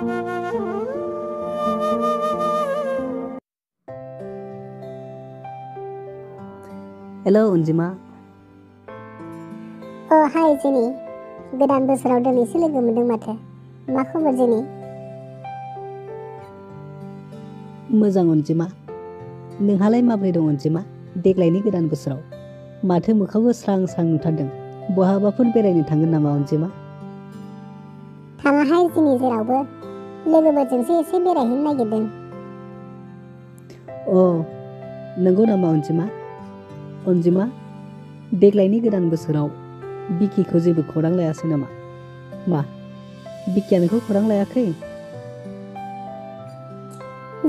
हेल' अनजिमा। हाय जेनि, गोदान बोसोराव दिनैसो लोगो मोनदों माथो। मा खबर जेनि? मोजां अनजिमा। नोंहालाय माबोरै दं अनजिमा? देग्लायनि गोदान बोसोराव माथो मोखांखौ स्रां स्रां नुथारदों। बहाबाफोर बेरायनो थांगोन नामा अनजिमा? थाङाहाय जेनि जेरावबो, लोगोफोरजोंसो एसे बेरायहैनो नागिरदों। नंगौ नामा अनजिमा? अनजिमा, देग्लायनि गोदान बोसोराव बिकिखौ जेबो खौरां लायासै नामा? मा, बिकिया नोंखौ खौरां लायाखै?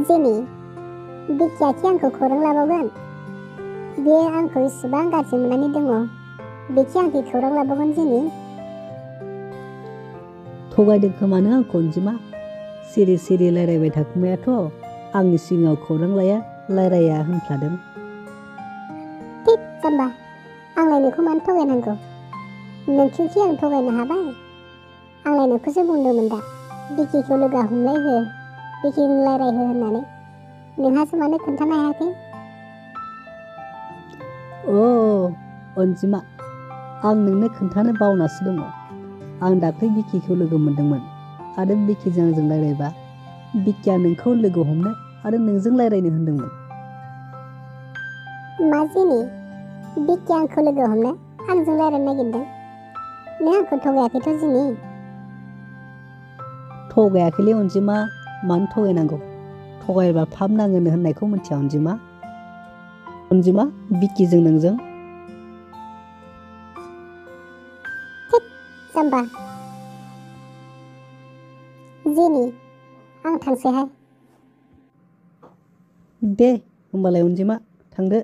जेनि, बिकियाखि आंखौ खौरां लाबावगोन? बियो आंखौ इसिबां गाज्रि मोननानै दङ, बिखि आंखौ खौरां लाबावगोन जेनि? थगायदों खोमानो आंखौ अनजिमा। सिरि सिरि रायलायबाय थाखुमायाथ' आंनि सिगाङाव खौरां लाया रायलाया होनफ्लादों। थिग जाम्बा, आंलाय नोंखौ मानो थगायनांगौ? नोंखौखि आं थगायनो हाबाय? आंलाय नोंखौसो बुंदोंमोन दा, बिकिखौ लोगो हमलाय हो, बिकिजों रायलायहो होननानै। नोंहासो मानो खोन्थानो हायाखै? अनजिमा, आं नोंनो खोन्थानो बावनासो दङ। आं दाख्लै बिकिखौ लोगो मोनदोंमोन आरो बिकिजों आंजों रायलायबा बिकिया नोंखौ लोगो हमनो आरो नोंजों रायलायनो होनदोंमोन। मा जेनि, बिकिया आंखौ लोगो हमनो आंजों रायलायनो नागिरदों? नों आंखौ थगायाखैथ' जेनि? थगायाखैलै अनजिमा, मानो थगायनांगौ? थगायबा फाब नाङोनो होननायखौ मिथिया अनजिमा? अनजिमा, बिकिजों नोंजों। थिग जाम्बा। जेनि, आं थांसैहाय। दे होमबालाय अनजिमा, थांदो।